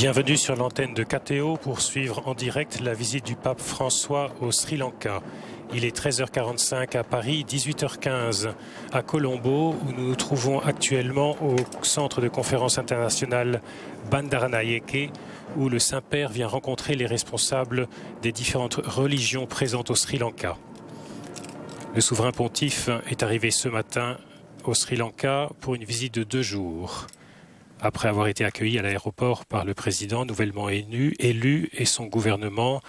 Bienvenue sur l'antenne de KTO pour suivre en direct la visite du pape François au Sri Lanka. Il est 13h45 à Paris, 18h15 à Colombo, où nous nous trouvons actuellement au centre de conférence internationale Bandaranaike, où le Saint-Père vient rencontrer les responsables des différentes religions présentes au Sri Lanka. Le souverain pontife est arrivé ce matin au Sri Lanka pour une visite de 2 jours. Après avoir été accueilli à l'aéroport par le président nouvellement élu et son gouvernement,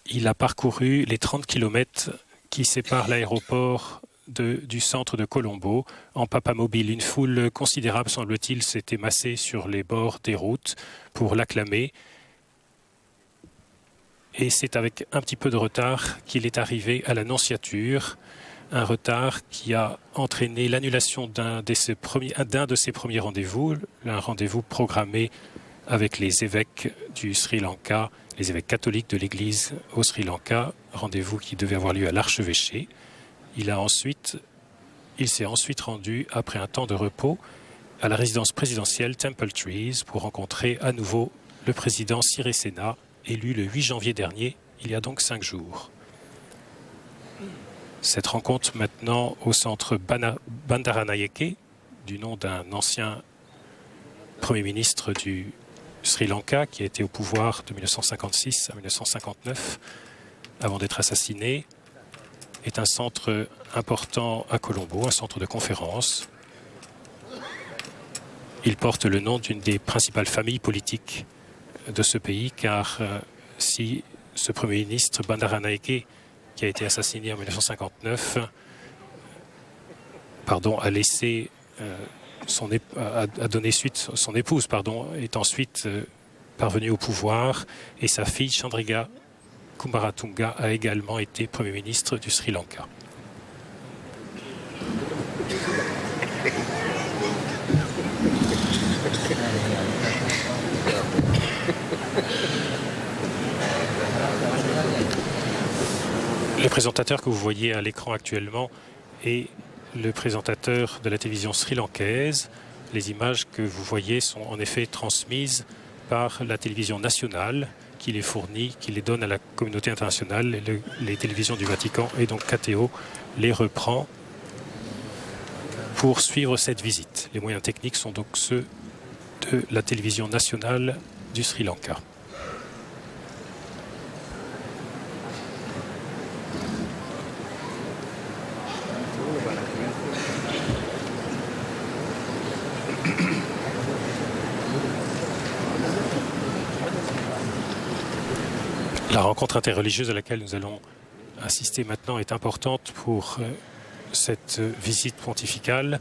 il a parcouru les 30 km qui séparent l'aéroport du centre de Colombo en papamobile. Une foule considérable, semble-t-il, s'était massée sur les bords des routes pour l'acclamer. Et c'est avec un petit peu de retard qu'il est arrivé à la nonciature. Un retard qui a entraîné l'annulation d'un de ses premiers rendez-vous, un rendez-vous programmé avec les évêques du Sri Lanka, les évêques catholiques de l'Église au Sri Lanka, rendez-vous qui devait avoir lieu à l'archevêché. Il s'est ensuite rendu, après un temps de repos, à la résidence présidentielle Temple Trees pour rencontrer à nouveau le président Sirisena, élu le 8 janvier dernier, il y a donc 5 jours. Cette rencontre maintenant au centre Bandaranaike, du nom d'un ancien Premier ministre du Sri Lanka qui a été au pouvoir de 1956 à 1959 avant d'être assassiné, est un centre important à Colombo, un centre de conférence. Il porte le nom d'une des principales familles politiques de ce pays, car si ce Premier ministre Bandaranaike, qui a été assassiné en 1959, a laissé a donné suite, son épouse est ensuite parvenue au pouvoir, et sa fille Chandrika Kumaratunga a également été Premier ministre du Sri Lanka. Le présentateur que vous voyez à l'écran actuellement est le présentateur de la télévision sri-lankaise. Les images que vous voyez sont en effet transmises par la télévision nationale qui les fournit, qui les donne à la communauté internationale. Les télévisions du Vatican et donc KTO les reprend pour suivre cette visite. Les moyens techniques sont donc ceux de la télévision nationale du Sri Lanka. La rencontre interreligieuse à laquelle nous allons assister maintenant est importante pour cette visite pontificale,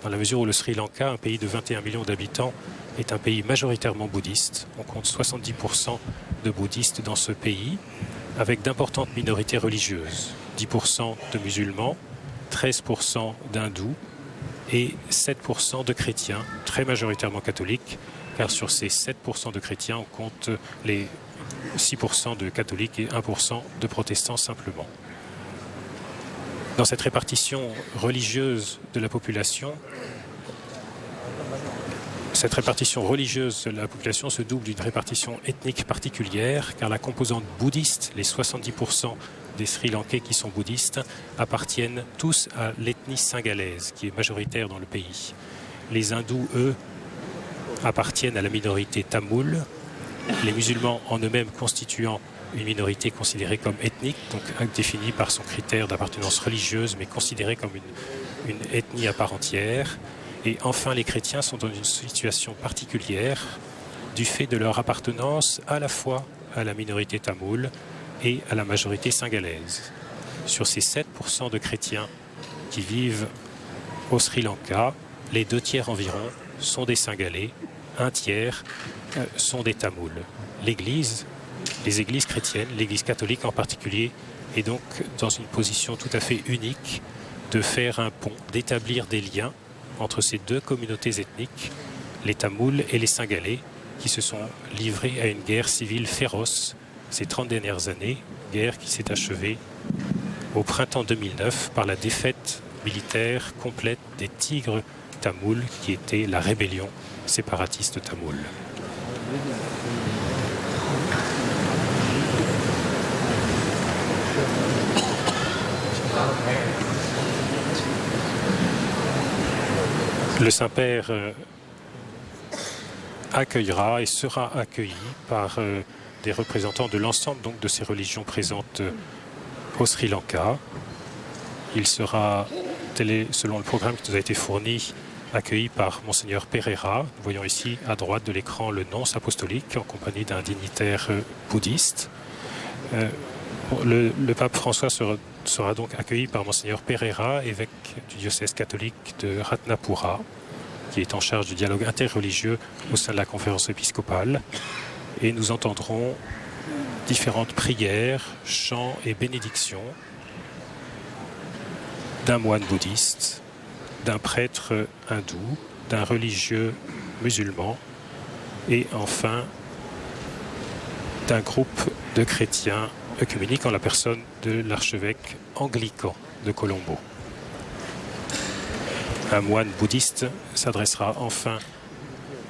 dans la mesure où le Sri Lanka, un pays de 21 millions d'habitants, est un pays majoritairement bouddhiste. On compte 70% de bouddhistes dans ce pays, avec d'importantes minorités religieuses. 10% de musulmans, 13% d'hindous et 7% de chrétiens, très majoritairement catholiques, car sur ces 7% de chrétiens, on compte les 6% de catholiques et 1% de protestants simplement. Dans cette répartition religieuse de la population, se double d'une répartition ethnique particulière, car la composante bouddhiste, les 70% des Sri Lankais qui sont bouddhistes, appartiennent tous à l'ethnie singalaise, qui est majoritaire dans le pays. Les hindous, eux, appartiennent à la minorité tamoule, les musulmans en eux-mêmes constituant une minorité considérée comme ethnique, donc définie par son critère d'appartenance religieuse, mais considérée comme une ethnie à part entière. Et enfin, les chrétiens sont dans une situation particulière du fait de leur appartenance à la fois à la minorité tamoule et à la majorité singalaise. Sur ces 7% de chrétiens qui vivent au Sri Lanka, les 2 tiers environ sont des Singalais, 1 tiers sont des Tamouls. Les églises chrétiennes, l'Église catholique en particulier, est donc dans une position tout à fait unique de faire un pont, d'établir des liens entre ces 2 communautés ethniques, les Tamouls et les Singalais, qui se sont livrés à une guerre civile féroce ces 30 dernières années, guerre qui s'est achevée au printemps 2009 par la défaite militaire complète des Tigres tamouls, qui était la rébellion séparatiste tamoule. Le Saint-Père accueillera et sera accueilli par des représentants de l'ensemble donc, de ces religions présentes au Sri Lanka. Il sera, selon le programme qui nous a été fourni, accueilli par Monseigneur Pereira. Nous voyons ici à droite de l'écran le nonce apostolique en compagnie d'un dignitaire bouddhiste. Le pape François sera donc accueilli par Monseigneur Pereira, évêque du diocèse catholique de Ratnapura, qui est en charge du dialogue interreligieux au sein de la conférence épiscopale. Et nous entendrons différentes prières, chants et bénédictions d'un moine bouddhiste, d'un prêtre hindou, d'un religieux musulman et enfin d'un groupe de chrétiens œcuméniques en la personne de l'archevêque anglican de Colombo. Un moine bouddhiste s'adressera enfin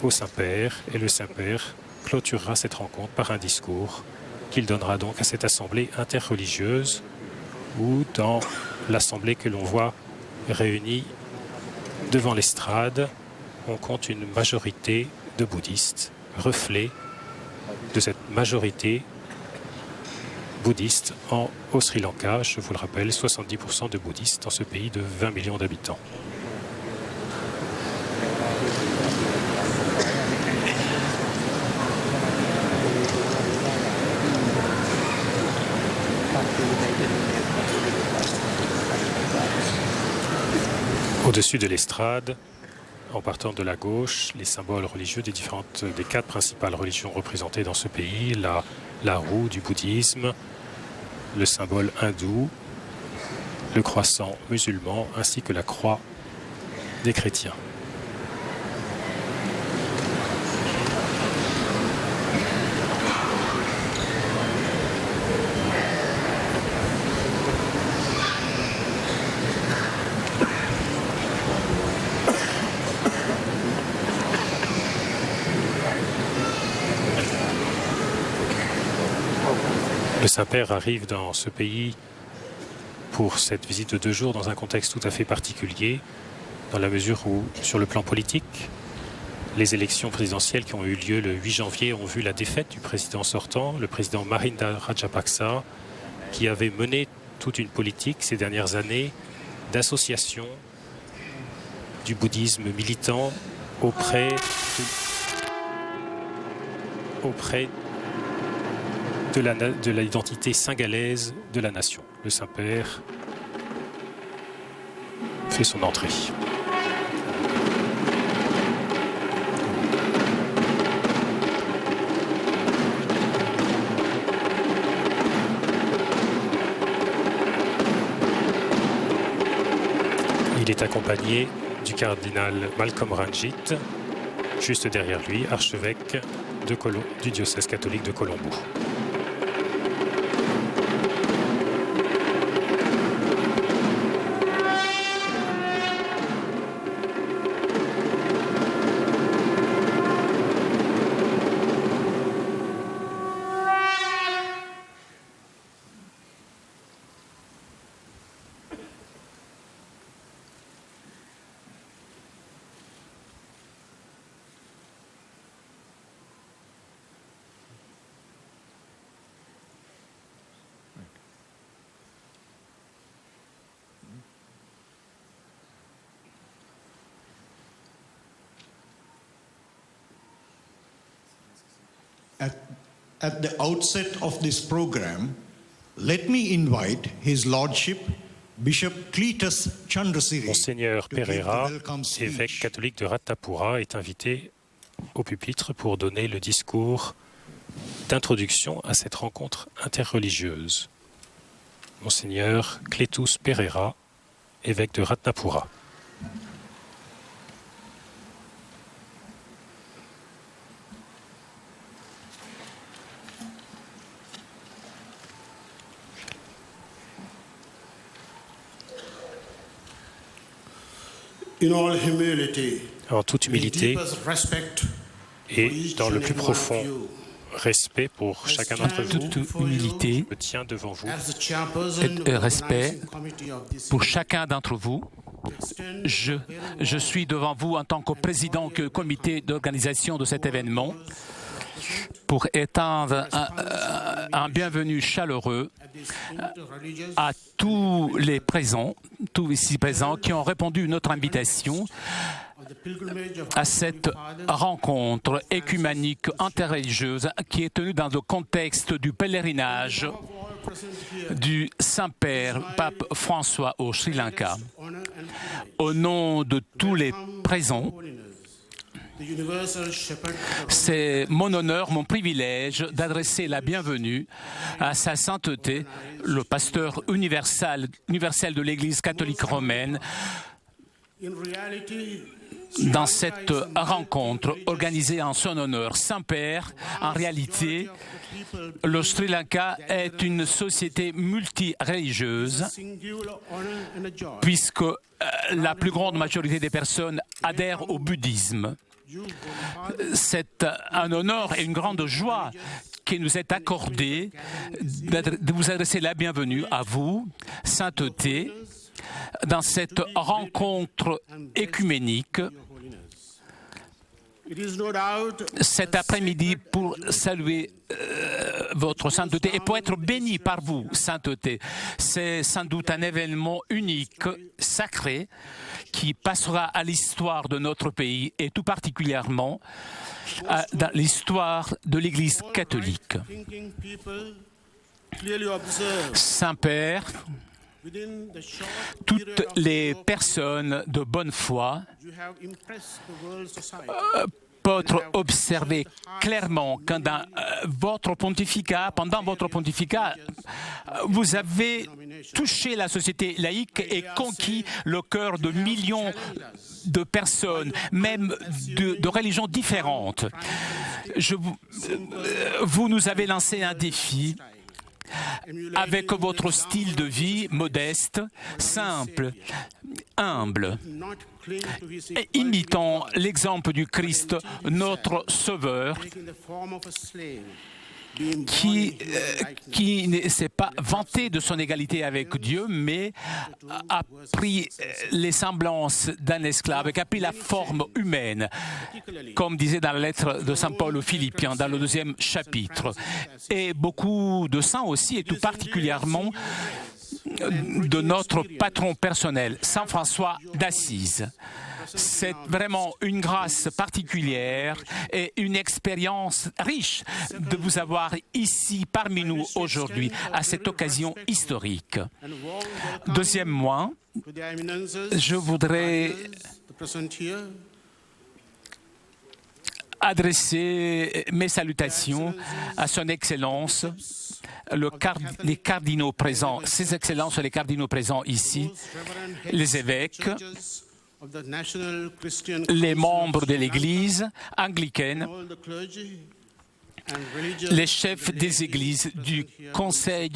au Saint-Père et le Saint-Père clôturera cette rencontre par un discours qu'il donnera donc à cette assemblée interreligieuse où dans l'assemblée que l'on voit réunie devant l'estrade, on compte une majorité de bouddhistes, reflet de cette majorité bouddhiste au Sri Lanka. Je vous le rappelle, 70% de bouddhistes dans ce pays de 20 millions d'habitants. Au-dessus de l'estrade, en partant de la gauche, les symboles religieux des 4 principales religions représentées dans ce pays, la roue du bouddhisme, le symbole hindou, le croissant musulman, ainsi que la croix des chrétiens. Le Saint-Père arrive dans ce pays pour cette visite de 2 jours dans un contexte tout à fait particulier, dans la mesure où, sur le plan politique, les élections présidentielles qui ont eu lieu le 8 janvier ont vu la défaite du président sortant, le président Mahinda Rajapaksa, qui avait mené toute une politique ces dernières années d'association du bouddhisme militant auprès de l'identité singalaise de la nation. Le Saint-Père fait son entrée. Il est accompagné du cardinal Malcolm Ranjit, juste derrière lui, archevêque du diocèse catholique de Colombo. At the outset of this program, let me invite His Lordship, Bishop Cletus Chandrasiri. Monseigneur Pereira, évêque catholique de Ratnapura, est invité au pupitre pour donner le discours d'introduction à cette rencontre interreligieuse. Monseigneur Cletus Pereira, évêque de Ratnapura. In all humility, en toute humilité, Et dans le plus profond respect pour chacun d'entre vous, toute humilité, je me tiens devant vous, et respect pour chacun d'entre vous. Je suis devant vous en tant que président du comité d'organisation de cet événement pour étendre un bienvenue chaleureux à tous les présents, tous ici présents, qui ont répondu à notre invitation à cette rencontre écuménique interreligieuse qui est tenue dans le contexte du pèlerinage du Saint-Père Pape François au Sri Lanka. Au nom de tous les présents, c'est mon honneur, mon privilège d'adresser la bienvenue à Sa Sainteté, le pasteur universel de l'Église catholique romaine, dans cette rencontre organisée en son honneur. Saint-Père, en réalité, le Sri Lanka est une société multireligieuse puisque la plus grande majorité des personnes adhèrent au bouddhisme. C'est un honneur et une grande joie qui nous est accordé de vous adresser la bienvenue à vous, Sainteté, dans cette rencontre écuménique cet après-midi pour saluer votre sainteté et pour être béni par vous, Sainteté. C'est sans doute un événement unique, sacré, qui passera à l'histoire de notre pays et tout particulièrement dans l'histoire de l'Église catholique. Saint-Père, toutes les personnes de bonne foi peuvent observer clairement que pendant votre pontificat, vous avez touché la société laïque et conquis le cœur de millions de personnes, même de religions différentes. Vous nous avez lancé un défi avec votre style de vie modeste, simple, humble, et imitant l'exemple du Christ, notre Sauveur, qui ne s'est pas vanté de son égalité avec Dieu, mais a pris les semblances d'un esclave, qui a pris la forme humaine, comme disait dans la lettre de Saint Paul aux Philippiens, dans le 2e chapitre. Et beaucoup de saints aussi, et tout particulièrement de notre patron personnel, Saint François d'Assise. C'est vraiment une grâce particulière et une expérience riche de vous avoir ici parmi nous aujourd'hui à cette occasion historique. Deuxièmement, je voudrais adresser mes salutations à Son Excellence, les cardinaux présents, Ses Excellences les cardinaux présents ici, les évêques, les membres de l'Église anglicaine, les chefs des églises du Conseil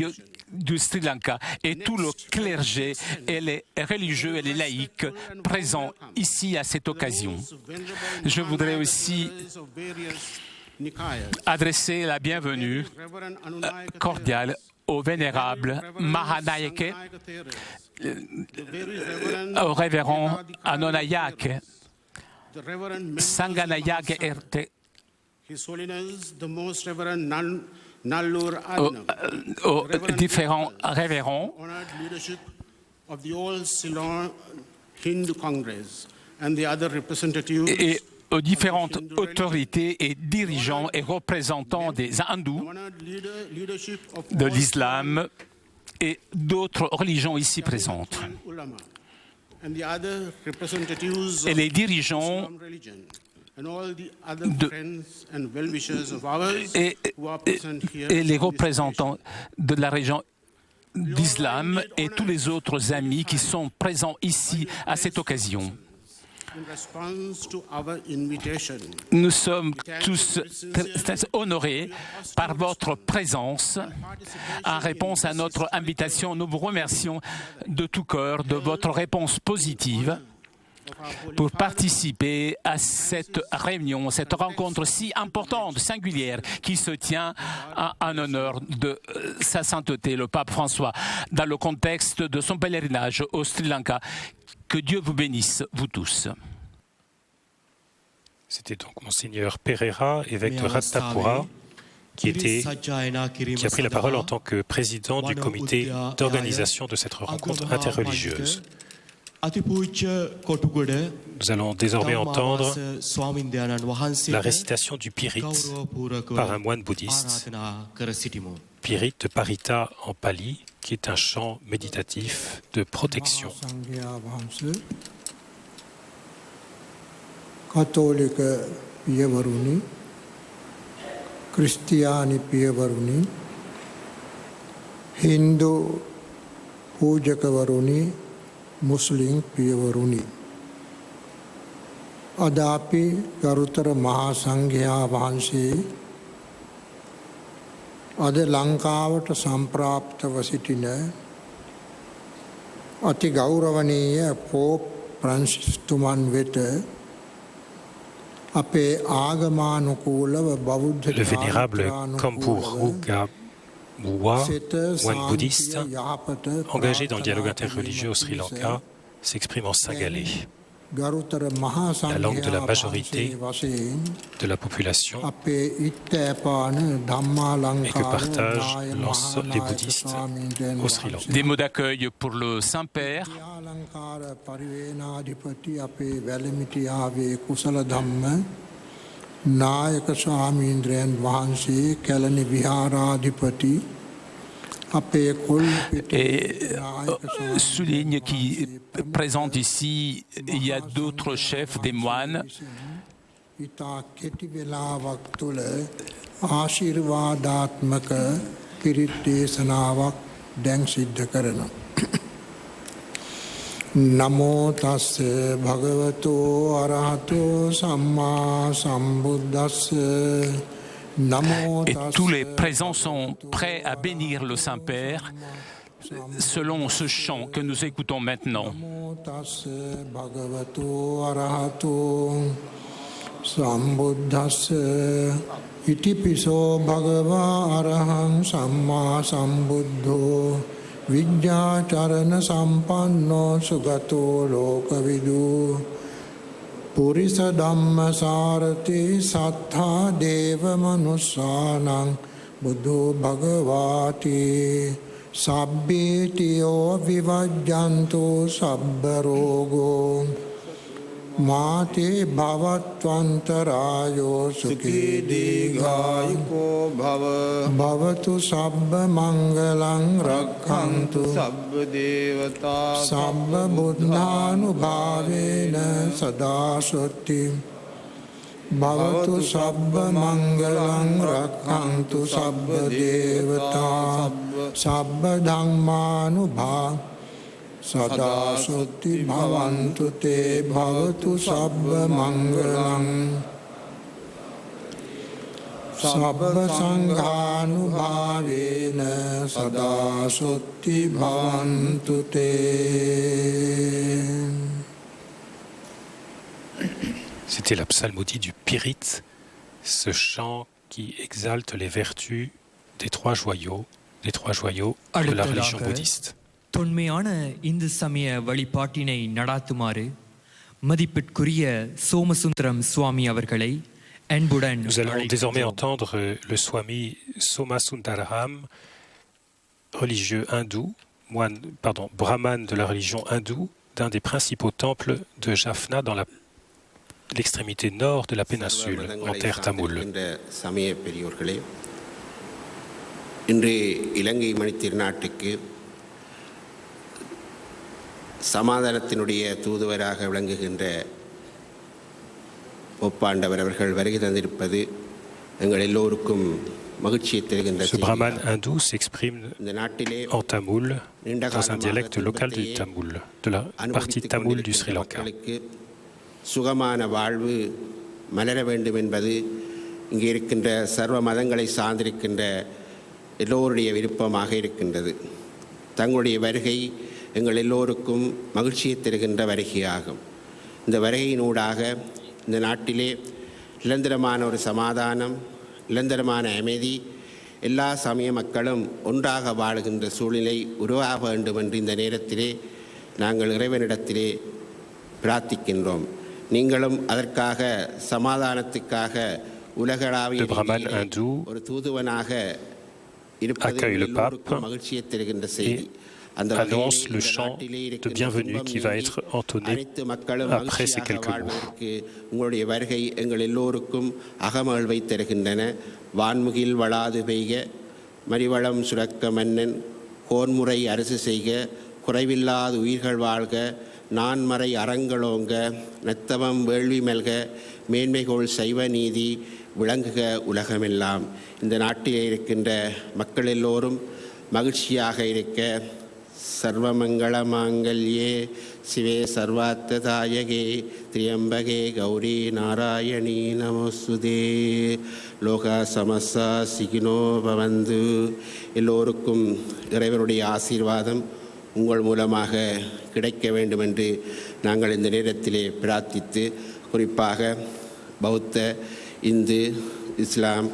du Sri Lanka et tout le clergé et les religieux et les laïcs présents ici à cette occasion. Je voudrais aussi adresser la bienvenue cordiale au vénérable Mahanayake, au révérend Anonayake, Sanganayake Erte, aux différents révérends et aux différentes autorités et dirigeants et représentants des hindous, de l'islam et d'autres religions ici présentes. Et les dirigeants et les représentants de la région d'islam et tous les autres amis qui sont présents ici à cette occasion. Nous sommes tous très honorés par votre présence. En réponse à notre invitation, nous vous remercions de tout cœur de votre réponse positive pour participer à cette réunion, cette rencontre si importante, singulière, qui se tient en honneur de Sa Sainteté, le pape François, dans le contexte de son pèlerinage au Sri Lanka. Que Dieu vous bénisse, vous tous. C'était donc Monseigneur Pereira, évêque de Ratnapura, qui a pris la parole en tant que président du comité d'organisation de cette rencontre interreligieuse. Nous allons désormais entendre la récitation du Pirit par un moine bouddhiste, Pirit de Parita en pali, qui est un chant méditatif de protection. Catholic Piyavaruni, Christiani Piyavaruni, Hindu Pujakavaruni, Muslim Piyavaruni. Adapi Garutara Mahasangya Vansi, Ade Lankavata Samprapta Vasitina, Ati Gauravaniya Pope Francis Tuman Vete, Le vénérable Kampurugabua, moine bouddhiste, engagé dans le dialogue interreligieux au Sri Lanka, s'exprime en singalais, la langue de la majorité de la population et que partagent les bouddhistes au Sri Lanka. Des mots d'accueil pour le Saint-Père. Et souligne qui présente ici, il y a d'autres chefs, des moines. Namo tasse bhagavato arahato samma sambuddhasse. Et tous les présents sont prêts à bénir le Saint-Père selon ce chant que nous écoutons maintenant. Namo tasse bhagavato arahato sambuddhasse. Iti piso bhagava arahang samma sambuddho. Vidya charana sampanno sugato lokavidu. Purisa dhamma sarati sattha deva manussanang buddho bhagavati. Sabbitiyo vivajjanto sabbarogo. Mate bhavatvantarayo sukhi dighaiko bhavatu sabba mangalang rakhantu sabba devata sabba buddhanubhavena sada sutti bhavatu sabba mangalang rakhantu sabba devata sabba dhammanubhavena Sada sutti bhavantu te bhavatu sabba mangalam sabba sanghanubhavena sada sutti bhavantu te. C'était la psalmodie du Pirit, ce chant qui exalte les vertus des trois joyaux de la religion bouddhiste. தொன்மையான இந்து சமய வழிபாட்டினை நடாத்துமாறு மதிப்பிற்குரிய சோமசுந்தரம் சுவாமி அவர்களை அன்புடன் Nous allons désormais entendre le Swami Somasundaraham, religieux hindou, brahman de la religion hindoue, d'un des principaux temples de Jaffna dans l'extrémité nord de la péninsule, en terre tamoule. சமாதானத்தினுடைய தூதுவராக விளங்குகின்ற ஒப்பாண்டவர் அவர்கள் வருகை தந்திருப்பது எங்கள் எல்லோருக்கும் மகிழ்ச்சியை தருகின்ற Ce brahman hindou s'exprime en tamoul, dans un dialecte local du tamoul, de la partie tamoul du Sri Lanka. சுகமான வாழ்வு மலர வேண்டும் என்பது இங்கே இருக்கின்ற சர்வ மதங்களை சார்ந்திருக்கின்ற எல்லோருடைய விருப்பமாக இருக்கின்றது. தங்களுடைய வருகை எங்கள் எல்லோருக்கும் மகிழ்ச்சியை தருகின்ற வருகையாகும். இந்த வருகையினூடாக இந்த நாட்டிலே நிரந்தரமான ஒரு சமாதானம், நிரந்தரமான அமைதி, எல்லா சமய மக்களும் ஒன்றாக வாழுகின்ற சூழ்நிலை உருவாக வேண்டும் என்று இந்த நேரத்திலே நாங்கள் இறைவனிடத்திலே பிரார்த்திக்கின்றோம். நீங்களும் அதற்காக சமாதானத்துக்காக உலகளாவிய ஒரு தூதுவனாக இருப்பது எல்லோருக்கும் மகிழ்ச்சியை தருகின்ற செய்தி. annonce le chant de bienvenue qui va être entonné après ces quelques mots. உங்களுடைய வருகை எங்கள் எல்லோருக்கும் அகமகிழ்வை தருகின்றன. வான்முகில் வளாது பெய்க, மறிவளம் சுரக்க மன்னன், கோன்முறை அரசு செய்க, குறைவில்லாத உயிர்கள் வாழ்க, நான்மறை அறங்களோங்க, நத்தவம் வேள்வி மல்க, மேன்மைகோள் சைவ நீதி விளங்குக உலகமெல்லாம். இந்த நாட்டில் இருக்கின்ற மக்கள் எல்லோரும் மகிழ்ச்சியாக இருக்க, சர்வமங்கள மாங்கல்யே சிவே சர்வார்த்ததாயகே திரியம்பகே கௌரி நாராயணி நமோஸ்துதே. லோகா சமஸ்தா சிகினோ பவந்து. எல்லோருக்கும் இறைவனுடைய ஆசீர்வாதம் உங்கள் மூலமாக கிடைக்க வேண்டும் என்று நாங்கள் இந்த நேரத்திலே பிரார்த்தித்து, குறிப்பாக பௌத்த, இந்து, இஸ்லாம்,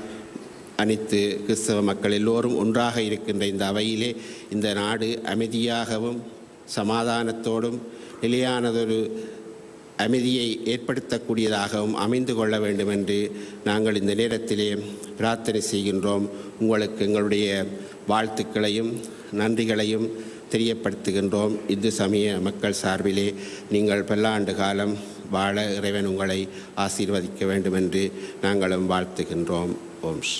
அனைத்து கிறிஸ்தவ மக்கள் எல்லோரும் ஒன்றாக இருக்கின்ற இந்த அவையிலே இந்த நாடு அமைதியாகவும் சமாதானத்தோடும் நிலையானதொரு அமைதியை ஏற்படுத்தக்கூடியதாகவும் அமைந்து கொள்ள வேண்டும் என்று நாங்கள் இந்த நேரத்திலே பிரார்த்தனை செய்கின்றோம். உங்களுக்கு எங்களுடைய வாழ்த்துக்களையும் நன்றிகளையும் தெரியப்படுத்துகின்றோம். இந்து சமய மக்கள் சார்பிலே நீங்கள் பல்லாண்டு காலம் வாழ இறைவன் உங்களை ஆசீர்வதிக்க வேண்டும் என்று நாங்களும் வாழ்த்துகின்றோம். Ohms.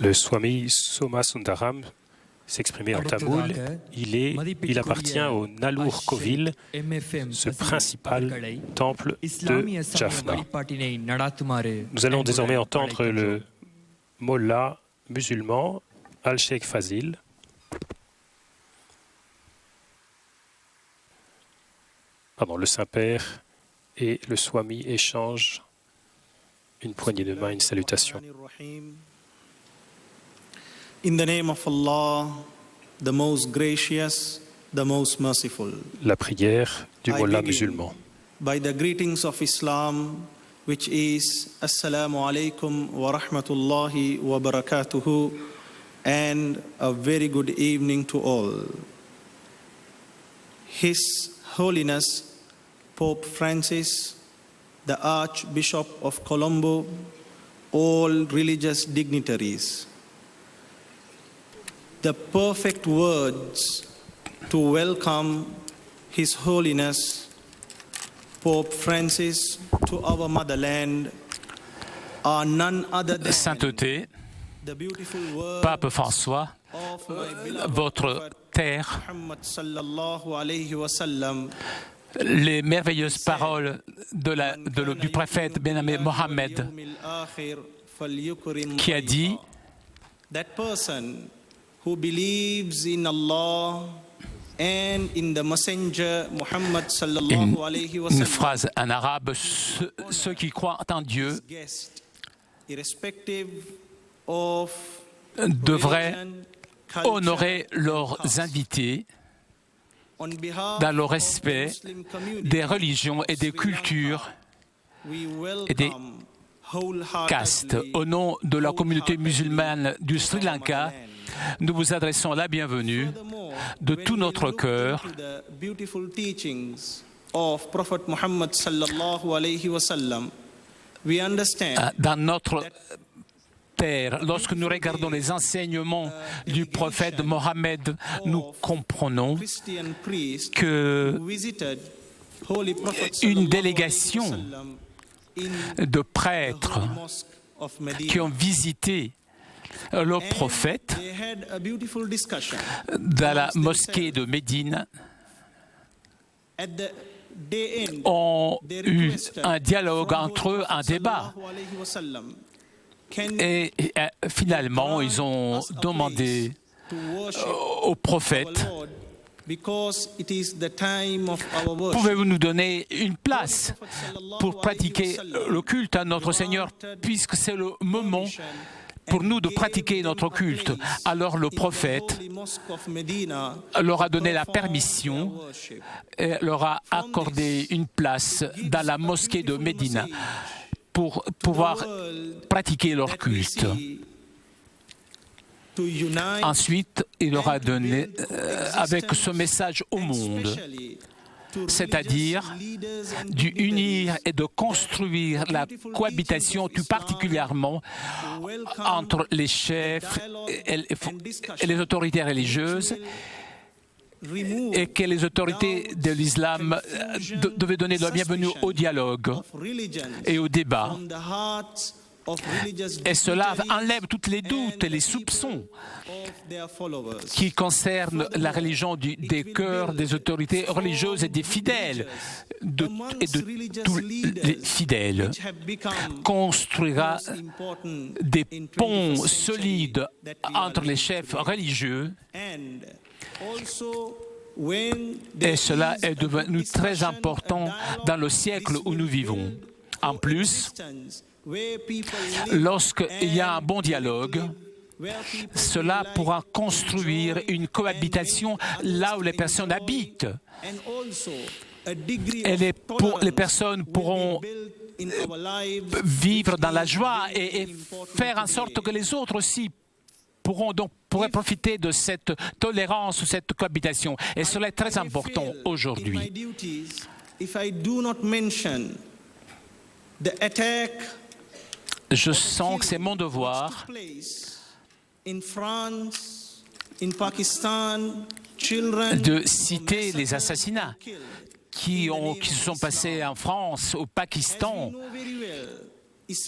Le Swami Soma Sundaram s'exprimait en tamoul. Il appartient au Nallur Kovil, ce principal temple de Jaffna. Nous allons désormais entendre le mollah musulman Al-Sheikh Fazil. Pardon, le Saint-Père et le Swami échangent une poignée de main, une salutation. In the name of Allah, the most gracious, the most merciful. La prière du mollah musulman. By the greetings of Islam, which is Assalamu alaikum wa rahmatullahi wa barakatuhu, and a very good evening to all. His Holiness Pope Francis, the Archbishop of Colombo, all religious dignitaries. The perfect words to welcome His Holiness Pope Francis to our motherland are none other than Sainteté, the beautiful words Pape François, of my beloved votre terre, Muhammad sallallahu alayhi wa sallam, les merveilleuses paroles du prophète bien-aimé Mohammed, qui a dit that person who believes in Allah and in the messenger Muhammad sallallahu alayhi wa sallam. Une phrase en arabe, ceux qui croient en Dieu devraient honorer leurs invités dans le respect des religions et des cultures et des castes. Au nom de la communauté musulmane du Sri Lanka, nous vous adressons la bienvenue de tout notre cœur. Dans notre terre, lorsque nous regardons les enseignements du prophète Mohammed, nous comprenons que une délégation de prêtres qui ont visité le prophète dans la mosquée de Médine ont eu un dialogue entre eux, un débat. Et finalement, ils ont demandé au prophète: pouvez-vous nous donner une place pour pratiquer le culte à notre Seigneur, puisque c'est le moment pour nous de pratiquer notre culte. Alors le prophète leur a donné la permission et leur a accordé une place dans la mosquée de Médina pour pouvoir pratiquer leur culte. Ensuite, il leur a donné avec ce message au monde, c'est-à-dire d'unir et de construire la cohabitation tout particulièrement entre les chefs et les autorités religieuses, et que les autorités de l'islam devaient donner la bienvenue au dialogue et au débat. Et cela enlève tous les doutes et les soupçons qui concernent la religion des cœurs des autorités religieuses et des fidèles, et de tous les fidèles. Construira des ponts solides entre les chefs religieux. Et cela est devenu très important dans le siècle où nous vivons. En plus, lorsqu'il y a un bon dialogue, cela pourra construire une cohabitation là où les personnes habitent. Et les personnes pourront vivre dans la joie et faire en sorte que les autres aussi pourraient profiter de cette tolérance ou cette cohabitation. Et cela est très important aujourd'hui. Je sens que c'est mon devoir de citer les assassinats qui se sont passés en France, au Pakistan,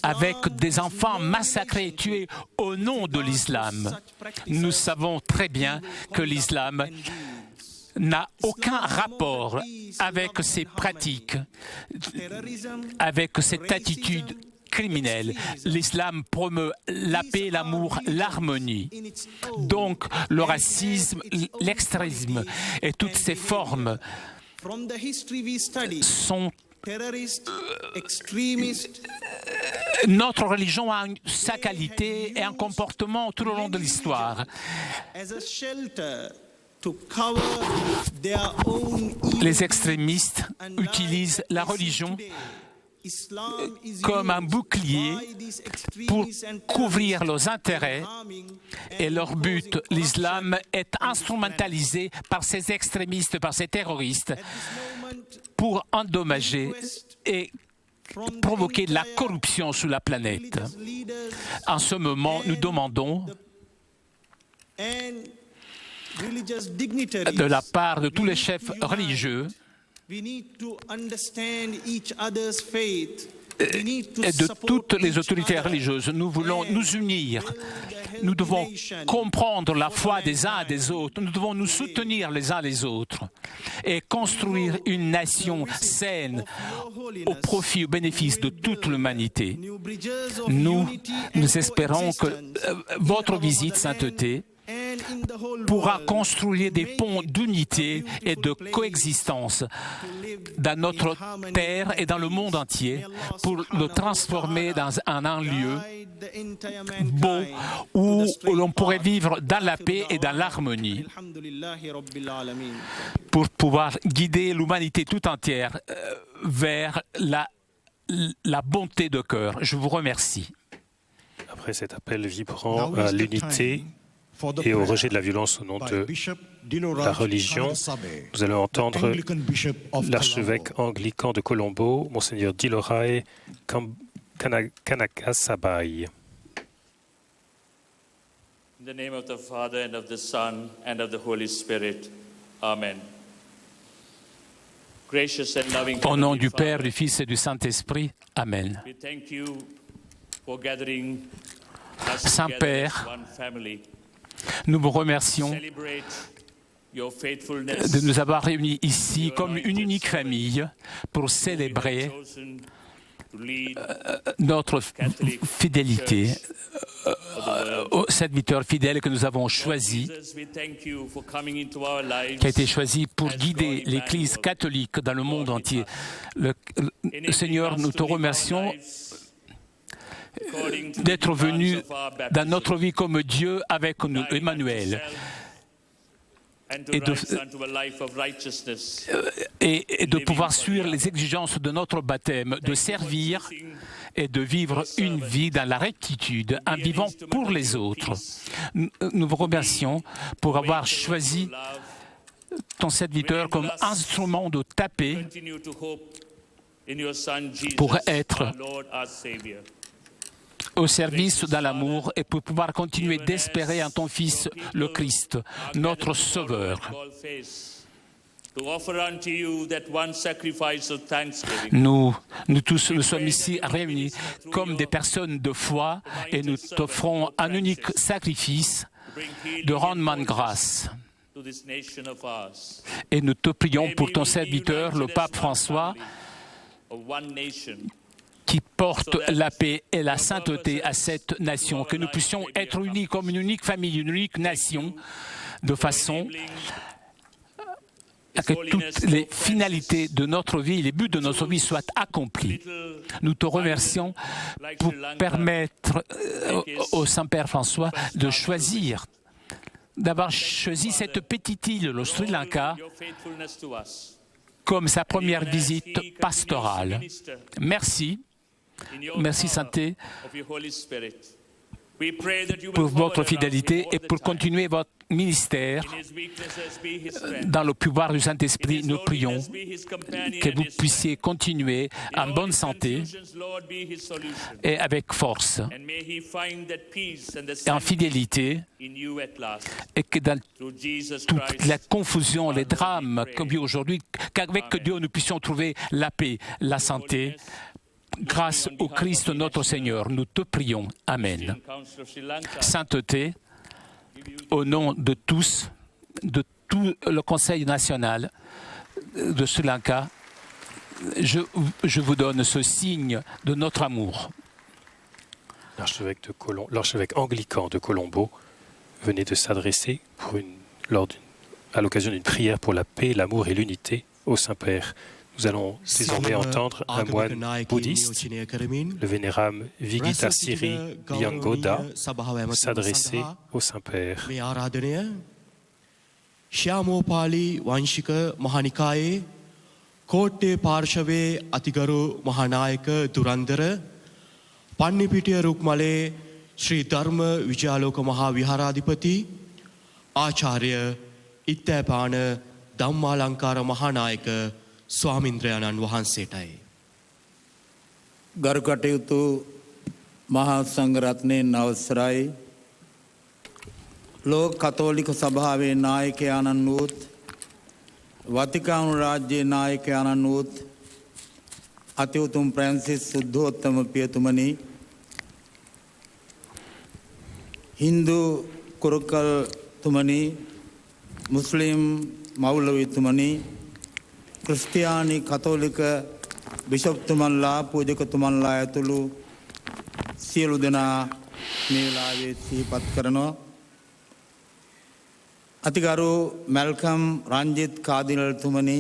avec des enfants massacrés et tués au nom de l'islam. Nous savons très bien que l'islam n'a aucun rapport avec ces pratiques, avec cette attitude criminelle. L'islam promeut la paix, l'amour, l'harmonie. Donc, le racisme, l'extrémisme et toutes ces formes sont... Notre religion a sa qualité et un comportement tout au long de l'histoire. Les extrémistes utilisent la religion comme un bouclier pour couvrir leurs intérêts et leur but. L'islam est instrumentalisé par ces extrémistes, par ces terroristes pour endommager et provoquer de la corruption sur la planète. En ce moment, nous demandons de la part de tous les chefs religieux et de toutes les autorités religieuses, nous voulons nous unir. Nous devons comprendre la foi des uns et des autres. Nous devons nous soutenir les uns les autres et construire une nation saine au profit, au bénéfice de toute l'humanité. Nous espérons que votre visite, sainteté, pourra construire des ponts d'unité et de coexistence dans notre terre et dans le monde entier pour le transformer dans un lieu beau où l'on pourrait vivre dans la paix et dans l'harmonie pour pouvoir guider l'humanité tout entière vers la bonté de cœur. Je vous remercie. Après cet appel vibrant à l'unité et au rejet de la violence au nom de la religion, nous allons entendre l'archevêque anglican de Colombo, Monseigneur Dilorai Kanakasabai. In the name of the Father, and of the Son, and of the Holy Spirit. Amen. Gracious and loving Au nom Heavenly du Père, Father, du Fils et du Saint-Esprit. Amen. we thank you for gathering us Saint-Père, together as one family. Nous vous remercions Celebrate your faithfulness, de nous avoir réunis ici comme une unique famille pour célébrer chosen to lead notre fidélité au serviteur fidèle que nous avons choisi, Jesus, we thank you for coming into our lives. qui a été choisi pour guider l'Église catholique dans le monde entier. Seigneur, nous te remercions d'être venu dans notre vie comme Dieu avec nous, Emmanuel, et de pouvoir suivre les exigences de notre baptême, de servir et de vivre une vie dans la rectitude, en vivant pour les autres. Nous vous remercions pour avoir choisi ton serviteur comme instrument de ta paix pour être au service de l'amour et pour pouvoir continuer d'espérer en ton Fils, le Christ, notre Sauveur. Nous tous nous sommes ici réunis comme des personnes de foi et nous t'offrons un unique sacrifice de rendement de grâce. Et nous te prions pour ton serviteur, le pape François, qui porte la paix et la sainteté à cette nation, que nous puissions être unis comme une unique famille, une unique nation, de façon à que toutes les finalités de notre vie, les buts de notre vie soient accomplis. Nous te remercions pour permettre au Saint-Père François de choisir, d'avoir choisi cette petite île, le Sri Lanka, comme sa première visite pastorale. Merci. Merci, Sainté, pour votre fidélité et pour continuer votre ministère. Dans le pouvoir du Saint-Esprit, nous prions que vous puissiez continuer en bonne santé et avec force et en fidélité, et que dans toute la confusion, les drames qu'on vit aujourd'hui, qu'avec Dieu nous puissions trouver la paix, la santé. Grâce au Christ notre Seigneur, nous te prions. Amen. Sainteté, au nom de tous, de tout le Conseil national de Sri Lanka, je vous donne ce signe de notre amour. L'archevêque anglican de Colombo venait de s'adresser à l'occasion d'une prière pour la paix, l'amour et l'unité au Saint-Père. Nous allons désormais entendre un moine bouddhiste, le vénérable Vigitasiri Gyangoda, s'adresser au Saint-Père. Shyamopali Vanshika Mahanikaye Kotte Parshave Atigaru Mahanayaka Durandara Pannipitiya Rukmale Sri Dharma Vijayaloka Mahaviharadipati Acharya Ittapana Dhammalankara Mahanayaka ස්වාමින්ද්‍රයන්න් වහන්සේටයි. ගරු කටයුතු මහා සංඝරත්නයන් අවසරයි. ලෝක කතෝලික සභාවේ නායකයාණන් වූත් වතිකානු රාජ්‍යයේ නායකයාණන් වූත් අතිඋතුම් ප්‍රැන්සිස් සුද්ධෝත්තම පියතුමනි, හින්දු කුරුකල් තුමනි, මුස්ලිම් මෞලවිතුමනි, ක්‍රිස්තියානි කතෝලික බිෂප්තුමන්ලා පූජකතුමන්ලා ඇතුළු සියලු දෙනා මේ වෙලාවේ සිහිපත් කරනවා. අතිගරු මැල්කම් රංජිත් කාදිනල්තුමනි,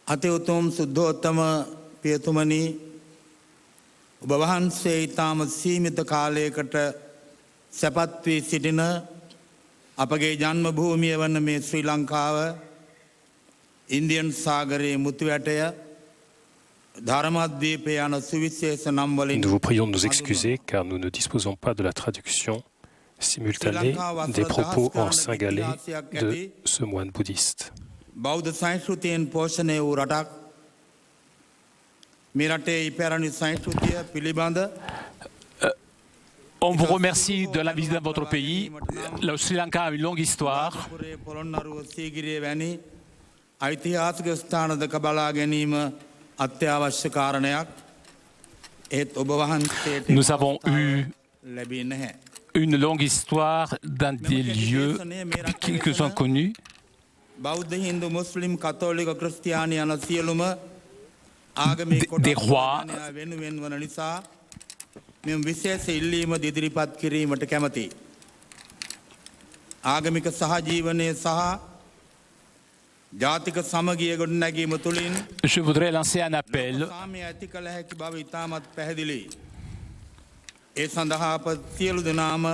අති උතුම් සුද්ධෝත්තම පියතුමනි, ඔබ වහන්සේ ඊටම සීමිත කාලයකට සැපත් වී සිටින අපගේ ජන්ම භූමිය වන මේ ශ්‍රී ලංකාව, ඉන්දියන් සාගරයේ මුතුවැටය, ධර්මද්වීපය යන සුවිශේෂ නම් වලින් Nous vous prions de nous excuser car nous ne disposons pas de la traduction simultanée des propos en singalais de ce moine bouddhiste. බෞද්ධ සංස්කෘතියෙන් පෝෂණය වූ රටක්. මේ රටේ ඉපැරණි සංස්කෘතිය පිළිබඳ On vous remercie de la visite dans votre pays. Le Sri Lanka a une longue histoire. ඓතිහාසික ස්ථාන දෙක බලා ගැනීම අත්‍යවශ්‍ය කාරණයක්. ඒත් ඔබ වහන්සේට Nous avons eu ලැබෙන්නේ නැහැ. une longue histoire dans des lieux qui sont connus. බෞද්ධ හින්දු මුස්ලිම් කතෝලික ක්‍රිස්තියානි යන සියලුම ආගමික කොටස් වෙනුවෙන් වන නිසා මෙම විශේෂ ඉල්ලීම ඉදිරිපත් කිරීමට කැමැතියි. ආගමික සහජීවනයේ සහ ජාතික සමගිය ගොඩනැගීම තුළින් Je voudrais lancer un appel සාමය ඇති කළ හැකි බව ඉතාමත් පැහැදිලි. ඒ සඳහා අප සියලු දෙනාම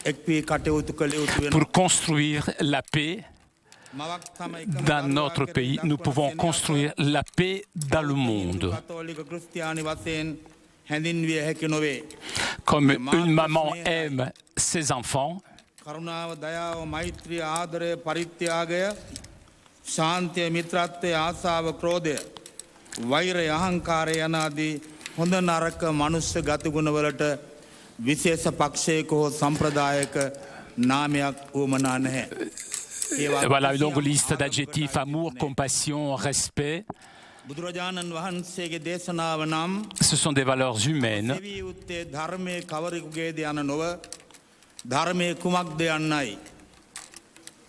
එක් වී කටයුතු කළ යුතු වෙනවා. pour construire la paix dans notre pays. Nous pouvons construire la paix dans le monde. කතෝලික ක්‍රිස්තියානි වශයෙන් හැඳින්විය හැකි නොවේ. Comme une maman aime ses enfants, කරුණාව දයාව මෛත්‍රිය ආදරය පරිත්‍යාගය ශාන්තිය මිත්‍රත්වය ආසාව ක්‍රෝධය වෛරය අහංකාරය යනාදී හොඳ නරක මනුෂ්‍ය ගතිගුණවලට විශේෂ පක්ෂයක හෝ සම්ප්‍රදායක නාමයක් වුවමනා නැහැ. voilà une longue liste d'adjectifs: amour, compassion, respect. බුදුරජාණන් වහන්සේගේ දේශනාව නම් Ce sont des valeurs humaines. සෙවී යුත්තේ ධර්මයේ කවරෙකුගේද යන නොව ධර්මයේ කුමක්ද යන්නයි.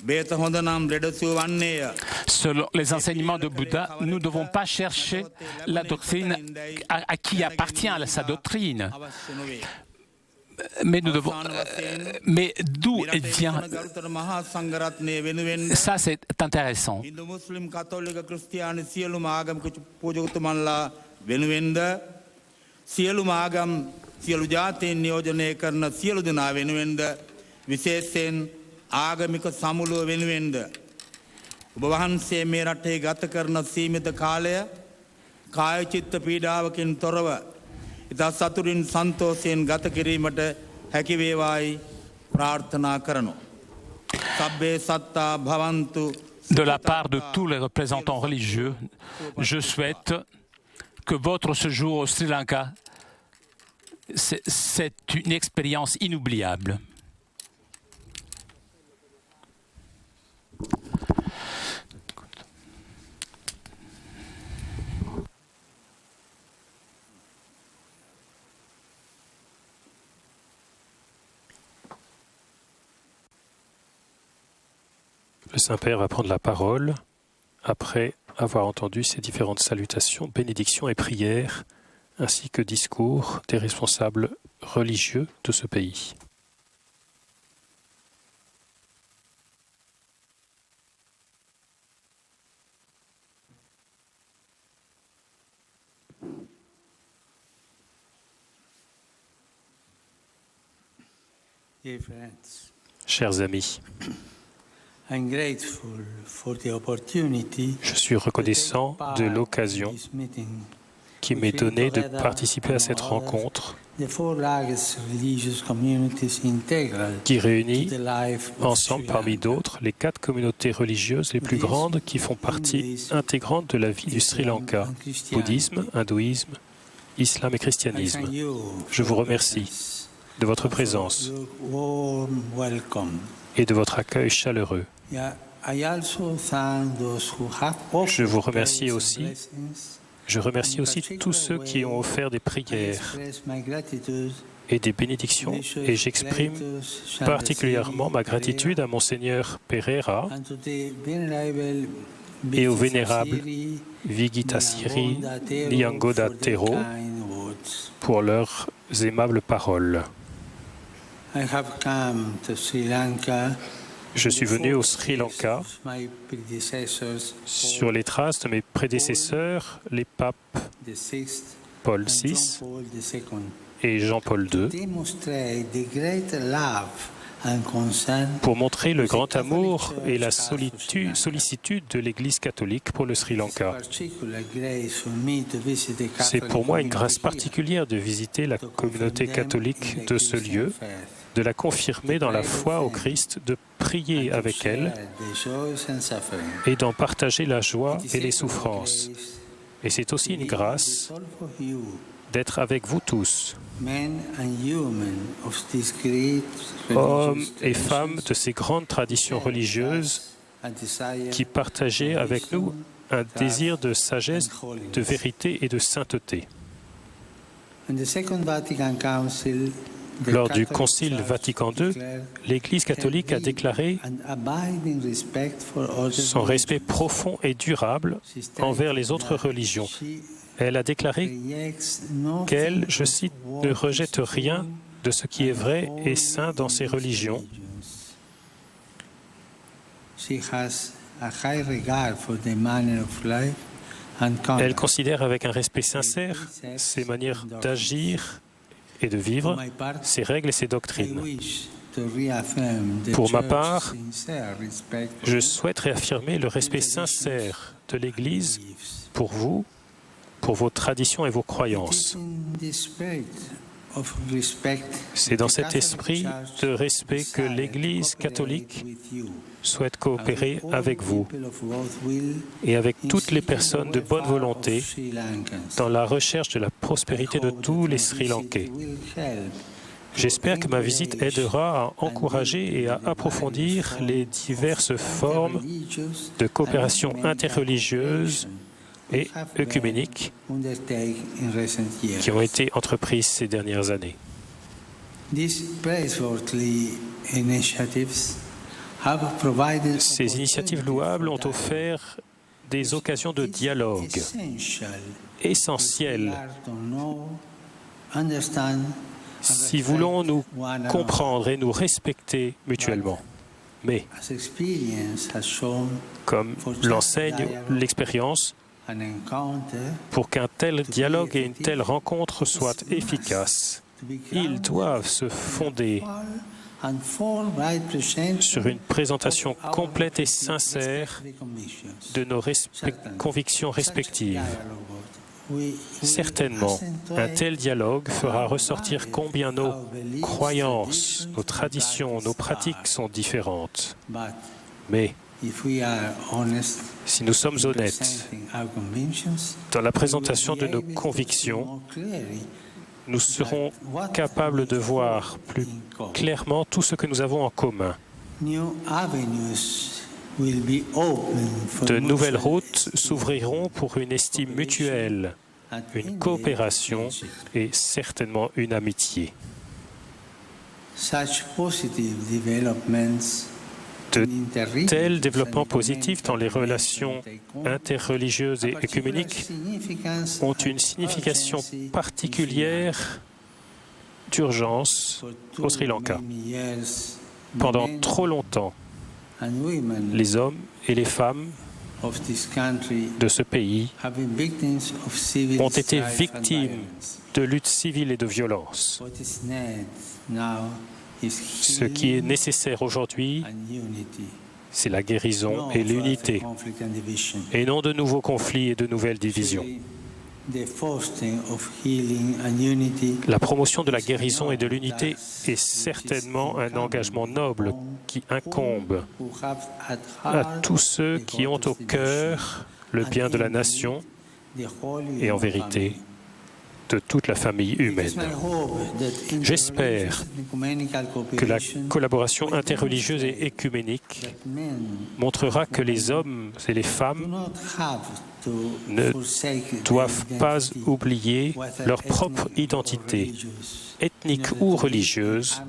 බේත හොඳ නම් ලෙඩසුව වන්නේය. Selon les enseignements de Bouddha, nous ne devons pas chercher la doctrine à qui appartient sa doctrine. Mais nous devons. Mais d'où elle vient? Ça, c'est intéressant. Hindu මුස්ලිම් කතෝලික ක්‍රිස්තියානි සියලුම ආගමික පූජකතුමන්ලා වෙනුවෙන්ද සියලුම ආගම් සියලු ජාතීන් නියෝජනය කරන සියලු දෙනා වෙනුවෙන්ද විශේෂයෙන් ආගමික සමුළුව වෙනුවෙන්ද ඔබ වහන්සේ මේ රටේ ගත කරන සීමිත කාලය කාය චිත්ත පීඩාවකින් තොරව ඉතා සතුටින් සන්තෝෂයෙන් ගත කිරීමට හැකි වේවායි ප්‍රාර්ථනා කරනු. සබ්බේ සත්තා භවන්තු. De la part de tous les représentants religieux, je souhaite que votre séjour au Sri Lanka, c'est une expérience inoubliable. Le Saint-Père va prendre la parole après avoir entendu ces différentes salutations, bénédictions et prières, ainsi que discours des responsables religieux de ce pays. Chers amis, je suis reconnaissant de l'occasion qui m'est donnée de participer à cette rencontre qui réunit ensemble, parmi d'autres, les 4 communautés religieuses les plus grandes qui font partie intégrante de la vie du Sri Lanka: bouddhisme, hindouisme, islam et christianisme. Je vous remercie de votre présence et de votre accueil chaleureux. Je vous remercie aussi. Je remercie aussi tous ceux qui ont offert des prières et des bénédictions, et j'exprime particulièrement ma gratitude à Monseigneur Pereira et au vénérable Vigitasiri Liangoda Thero pour leurs aimables paroles. Je suis venu au Sri Lanka sur les traces de mes prédécesseurs, les papes Paul VI et Jean-Paul II, pour montrer le grand amour et la sollicitude de l'Église catholique pour le Sri Lanka. C'est pour moi une grâce particulière de visiter la communauté catholique de ce lieu, de la confirmer dans la foi au Christ, de prier avec elle et d'en partager la joie et les souffrances. Et c'est aussi une grâce d'être avec vous tous, hommes et femmes de ces grandes traditions religieuses qui partageaient avec nous un désir de sagesse, de vérité et de sainteté. Lors du Concile Vatican II, l'Église catholique a déclaré son respect profond et durable envers les autres religions. Elle a déclaré qu'elle, je cite, ne rejette rien de ce qui est vrai et saint dans ces religions. Elle considère avec un respect sincère ses manières d'agir et de vivre, ses règles et ses doctrines. Pour ma part, je souhaite réaffirmer le respect sincère de l'Église pour vous, pour vos traditions et vos croyances. C'est dans cet esprit de respect que l'Église catholique souhaite coopérer avec vous et avec toutes les personnes de bonne volonté dans la recherche de la prospérité de tous les Sri Lankais. J'espère que ma visite aidera à encourager et à approfondir les diverses formes de coopération interreligieuse et œcuménique qui ont été entreprises ces dernières années. Ces initiatives louables ont offert des occasions de dialogue essentielles si voulons nous comprendre et nous respecter mutuellement. Mais, comme l'enseigne l'expérience, pour qu'un tel dialogue et une telle rencontre soient efficaces, ils doivent se fonder sur une présentation complète et sincère de nos convictions respectives. Certainement, un tel dialogue fera ressortir combien nos croyances, nos traditions, nos pratiques sont différentes. Mais si nous sommes honnêtes dans la présentation de nos convictions, nous serons capables de voir plus clairement tout ce que nous avons en commun. De nouvelles routes s'ouvriront pour une estime mutuelle, une coopération et certainement une amitié. De tels développements positifs dans les relations interreligieuses et œcuméniques ont une signification particulière d'urgence au Sri Lanka. Pendant trop longtemps, les hommes et les femmes de ce pays ont été victimes de luttes civiles et de violences. Ce qui est nécessaire aujourd'hui, c'est la guérison et l'unité, et non de nouveaux conflits et de nouvelles divisions. La promotion de la guérison et de l'unité est certainement un engagement noble qui incombe à tous ceux qui ont au cœur le bien de la nation et en vérité de toute la famille humaine. J'espère que la collaboration interreligieuse et écuménique montrera que les hommes et les femmes ne doivent pas oublier leur propre identité, ethnique ou religieuse,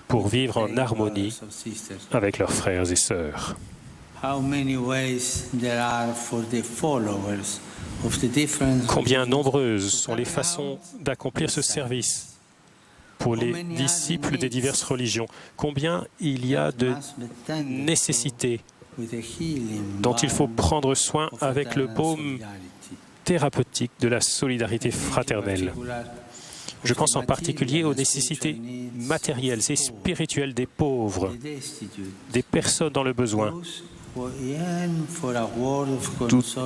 pour vivre en harmonie avec leurs frères et sœurs. Combien nombreuses sont les façons d'accomplir ce service pour les disciples des diverses religions. Combien il y a de nécessités dont il faut prendre soin avec le baume thérapeutique de la solidarité fraternelle. Je pense en particulier aux nécessités matérielles et spirituelles des pauvres, des personnes dans le besoin,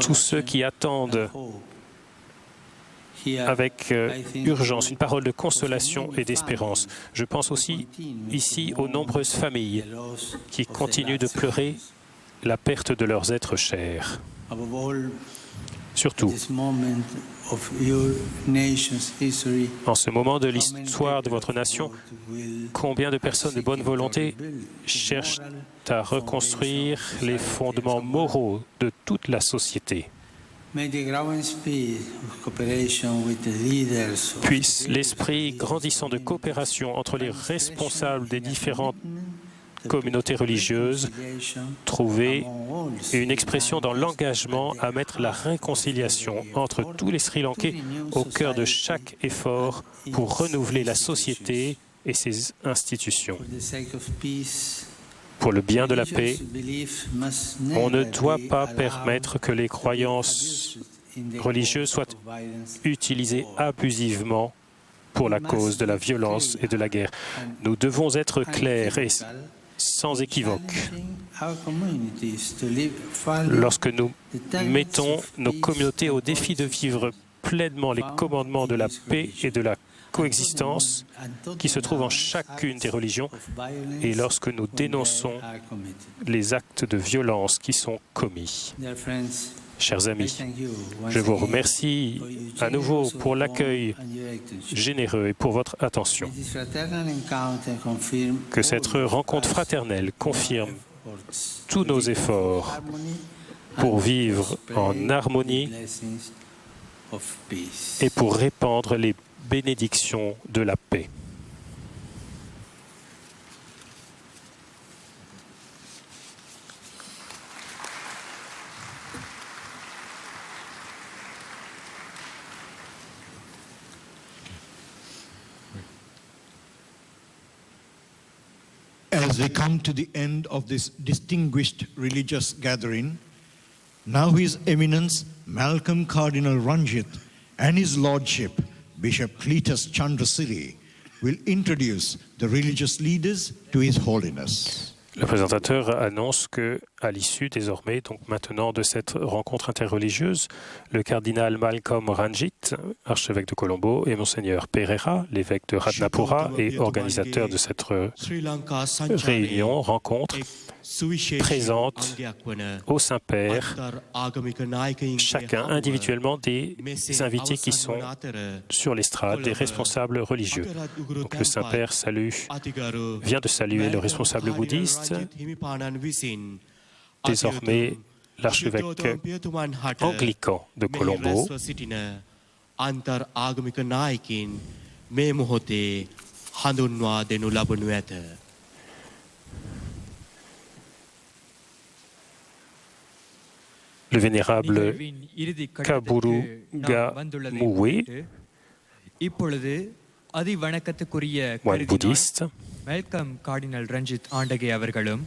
tous ceux qui attendent avec urgence une parole de consolation et d'espérance. Je pense aussi ici aux nombreuses familles qui continuent de pleurer la perte de leurs êtres chers. Surtout, en ce moment de l'histoire de votre nation, combien de personnes de bonne volonté cherchent à reconstruire les fondements moraux de toute la société. Puisse l'esprit grandissant de coopération entre les responsables des différentes communautés religieuses trouver une expression dans l'engagement à mettre la réconciliation entre tous les Sri Lankais au cœur de chaque effort pour renouveler la société et ses institutions. pour le bien de la paix, on ne doit pas permettre que les croyances religieuses soient utilisées abusivement pour la cause de la violence et de la guerre. Nous devons être clairs et sans équivoque. Lorsque nous mettons nos communautés au défi de vivre pleinement les commandements de la paix et de la coexistence qui se trouvent en chacune des religions, et lorsque nous dénonçons les actes de violence qui sont commis. Chers amis, je vous remercie à nouveau pour l'accueil généreux et pour votre attention. Que cette rencontre fraternelle confirme tous nos efforts pour vivre en harmonie et pour répandre les bénédictions de la paix. As we come to the end of this distinguished religious gathering, now His Eminence Malcolm Cardinal Ranjit and His Lordship Bishop Cletus Chandrasiri will introduce the religious leaders to His Holiness. Le présentateur annonce que, à l'issue désormais, donc maintenant de cette rencontre interreligieuse, le cardinal Malcolm Ranjit, archevêque de Colombo, et monseigneur Pereira, l'évêque de Ratnapura et organisateur de cette réunion, rencontre, présente au Saint-Père chacun individuellement des invités qui sont sur l'estrade, des responsables religieux. Donc le Saint-Père vient de saluer le responsable bouddhiste, désormais l'archevêque anglican de Colombo, le vénérable Kaburu Gamoué, moine bouddhiste, Malcolm Cardinal Ranjit ஆண்டகை அவர்களும்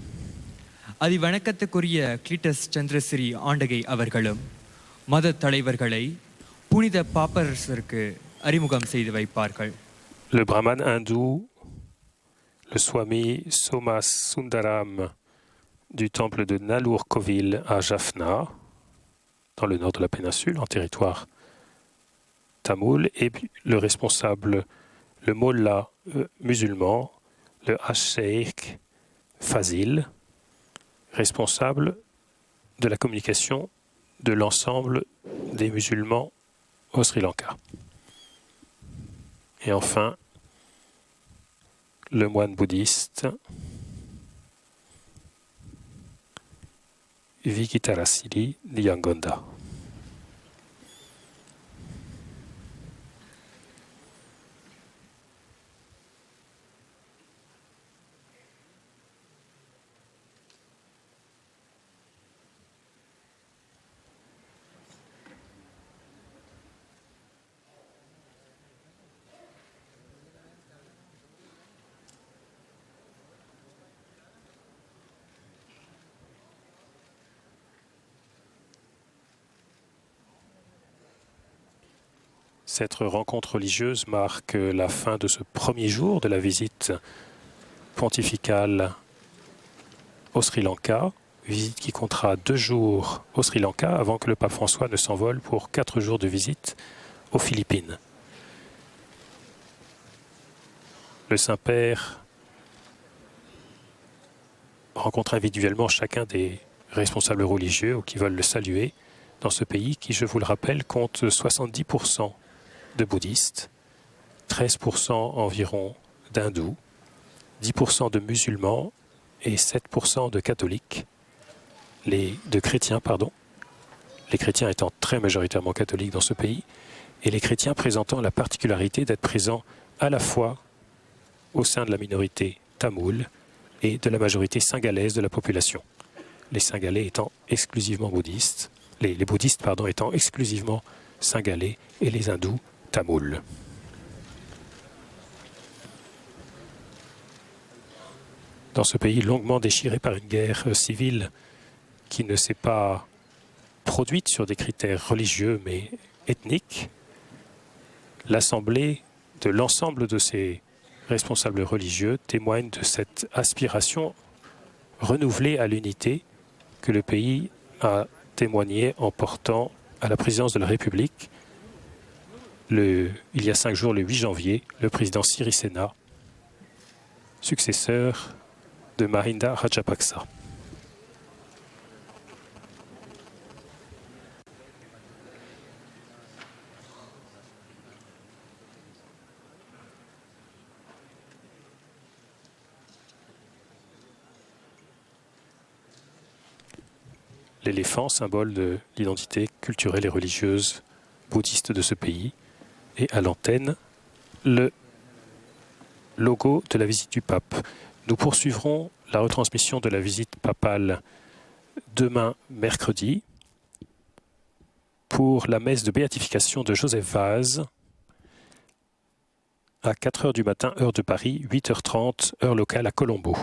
அதிவணக்கத்துக்குரிய கிளிட்டஸ் சந்திரசிறி ஆண்டகை அவர்களும் மத தலைவர்களை புனித பாப்பரசருக்கு அறிமுகம் செய்து வைப்பார்கள். Le brahman hindou, le Swami Somasundaram du temple de Nallur Kovil à Jaffna, dans le nord de la péninsule, en territoire tamoul, et le responsable, le mollah musulman, le Sheikh Fazil, responsable de la communication de l'ensemble des musulmans au Sri Lanka. Et enfin, le moine bouddhiste Vikitarasili Nyangonda. Cette rencontre religieuse marque la fin de ce premier jour de la visite pontificale au Sri Lanka, visite qui comptera 2 jours au Sri Lanka avant que le pape François ne s'envole pour 4 jours de visite aux Philippines. Le Saint-Père rencontre individuellement chacun des responsables religieux ou qui veulent le saluer dans ce pays qui, je vous le rappelle, compte 70% de bouddhistes, 13% environ d'hindous, 10% de musulmans et 7% de catholiques, de chrétiens, pardon, les chrétiens étant très majoritairement catholiques dans ce pays, et les chrétiens présentant la particularité d'être présents à la fois au sein de la minorité tamoule et de la majorité singalaise de la population. Les Singalais étant exclusivement bouddhistes, les bouddhistes étant exclusivement singalais et les hindous tamouls. dans ce pays longuement déchiré par une guerre civile qui ne s'est pas produite sur des critères religieux mais ethniques, l'Assemblée de l'ensemble de ces responsables religieux témoigne de cette aspiration renouvelée à l'unité que le pays a témoigné en portant à la présidence de la République il y a 5 jours, le 8 janvier, le président Sirisena, successeur de Mahinda Rajapaksa. L'éléphant, symbole de l'identité culturelle et religieuse bouddhiste de ce pays, et à l'antenne, le logo de la visite du pape. Nous poursuivrons la retransmission de la visite papale demain mercredi pour la messe de béatification de Joseph Vaz à 4h du matin, heure de Paris, 8h30, heure locale à Colombo.